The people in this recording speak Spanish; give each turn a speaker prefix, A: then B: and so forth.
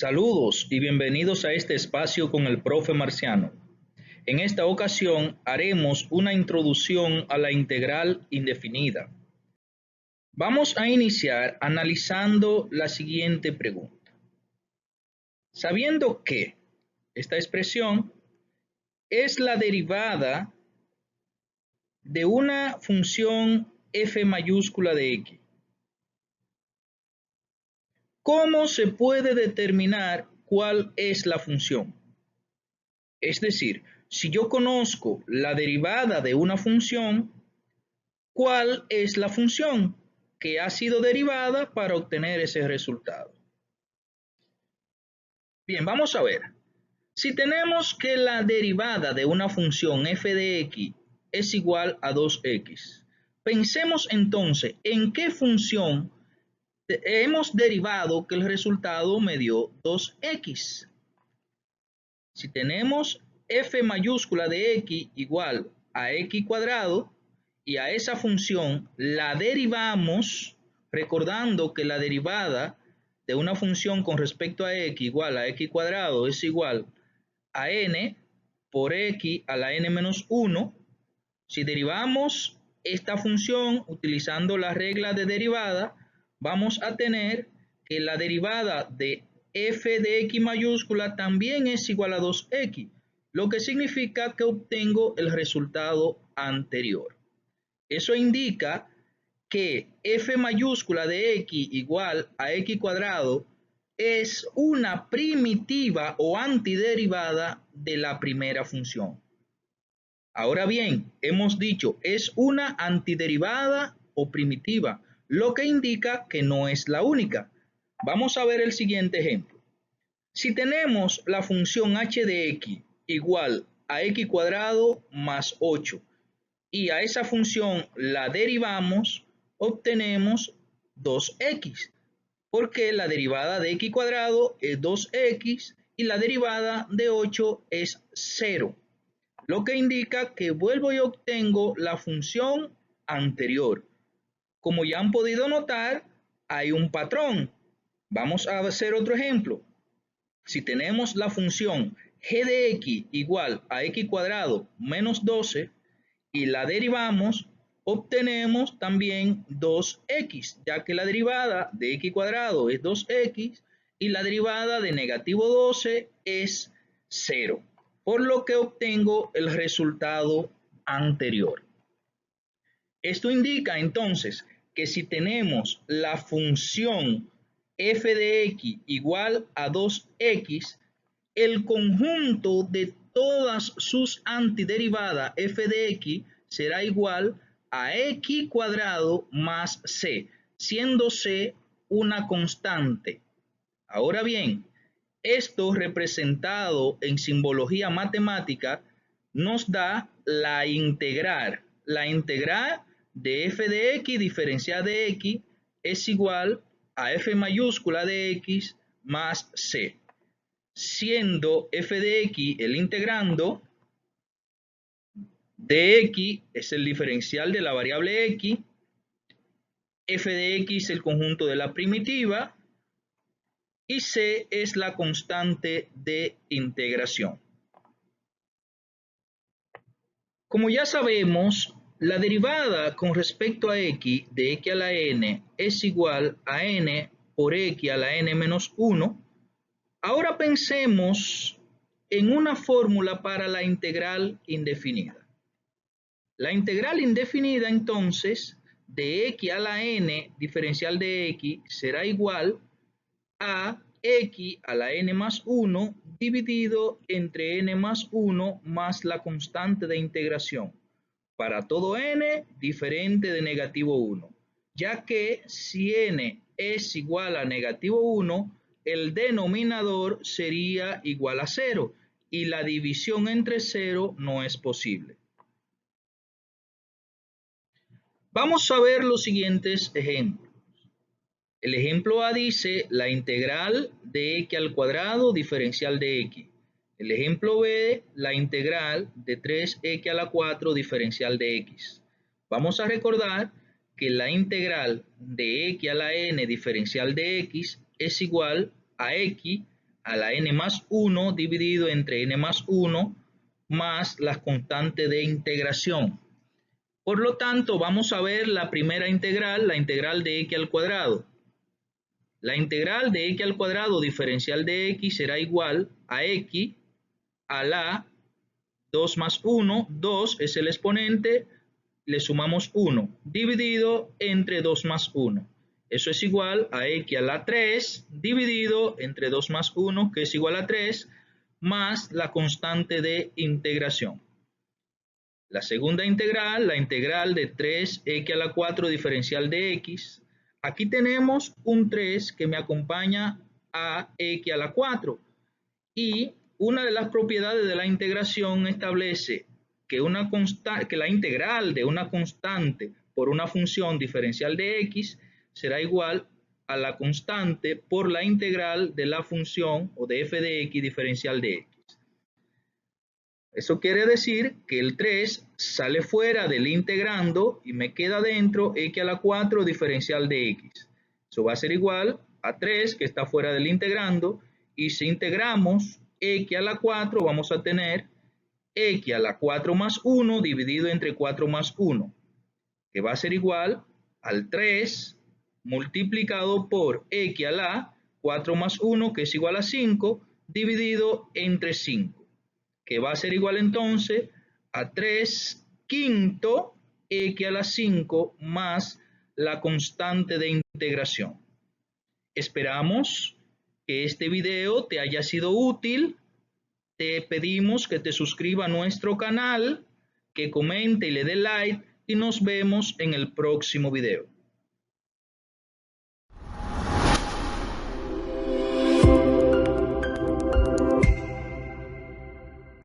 A: Saludos y bienvenidos a este espacio con el profe Marciano. En esta ocasión haremos una introducción a la integral indefinida. Vamos a iniciar analizando la siguiente pregunta. Sabiendo que esta expresión es la derivada de una función f mayúscula de x, ¿cómo se puede determinar cuál es la función? Es decir, si yo conozco la derivada de una función, ¿cuál es la función que ha sido derivada para obtener ese resultado? Bien, vamos a ver. Si tenemos que la derivada de una función f de x es igual a 2x, pensemos entonces en qué función hemos derivado que el resultado me dio 2x. Si tenemos f mayúscula de x igual a x cuadrado y a esa función la derivamos, recordando que la derivada de una función con respecto a x igual a x cuadrado es igual a n por x a la n menos 1. Si derivamos esta función utilizando la regla de derivada, vamos a tener que la derivada de f de x mayúscula también es igual a 2x, lo que significa que obtengo el resultado anterior. Eso indica que f mayúscula de x igual a x cuadrado es una primitiva o antiderivada de la primera función. Ahora bien, hemos dicho es una antiderivada o primitiva, lo que indica que no es la única. Vamos a ver el siguiente ejemplo. Si tenemos la función h de x igual a x cuadrado más 8 y a esa función la derivamos, obtenemos 2x, porque la derivada de x cuadrado es 2x y la derivada de 8 es 0. Lo que indica que vuelvo y obtengo la función anterior. Como ya han podido notar, hay un patrón. Vamos a hacer otro ejemplo. Si tenemos la función g de x igual a x cuadrado menos 12 y la derivamos, obtenemos también 2x, ya que la derivada de x cuadrado es 2x y la derivada de negativo 12 es 0, por lo que obtengo el resultado anterior. Esto indica entonces que si tenemos la función f de x igual a 2x, el conjunto de todas sus antiderivadas f de x será igual a x cuadrado más c, siendo c una constante. Ahora bien, esto representado en simbología matemática nos da la integral. La integral de f de x diferencial de x es igual a f mayúscula de x más c, siendo f de x el integrando, de x es el diferencial de la variable x, f de x el conjunto de la primitiva y c es la constante de integración. Como ya sabemos, la derivada con respecto a x de x a la n es igual a n por x a la n menos 1. Ahora pensemos en una fórmula para la integral indefinida. La integral indefinida entonces de x a la n diferencial de x será igual a x a la n más 1 dividido entre n más 1 más la constante de integración para todo n diferente de negativo 1, ya que si n es igual a negativo 1, el denominador sería igual a 0 y la división entre 0 no es posible. Vamos a ver los siguientes ejemplos. El ejemplo A dice la integral de x al cuadrado diferencial de x. El ejemplo B, la integral de 3x a la 4 diferencial de x. Vamos a recordar que la integral de x a la n diferencial de x es igual a x a la n más 1 dividido entre n más 1 más las constantes de integración. Por lo tanto, vamos a ver la primera integral, la integral de x al cuadrado. La integral de x al cuadrado diferencial de x será igual a x a la 2 más 1, 2 es el exponente, le sumamos 1, dividido entre 2 más 1. Eso es igual a x a la 3, dividido entre 2 más 1, que es igual a 3, más la constante de integración. La segunda integral, la integral de 3x a la 4 diferencial de x. Aquí tenemos un 3 que me acompaña a x a la 4. Y una de las propiedades de la integración establece que la integral de una constante por una función diferencial de x será igual a la constante por la integral de la función o de f de x diferencial de x. Eso quiere decir que el 3 sale fuera del integrando y me queda dentro x a la 4 diferencial de x. Eso va a ser igual a 3 que está fuera del integrando, y si integramos x a la 4 vamos a tener x a la 4 más 1 dividido entre 4 más 1, que va a ser igual al 3 multiplicado por x a la 4 más 1, que es igual a 5, dividido entre 5. Que va a ser igual entonces a 3 quinto x a la 5 más la constante de integración. Esperamos que este video te haya sido útil. Te pedimos que te suscribas a nuestro canal, que comente y le dé like, y nos vemos en el próximo video.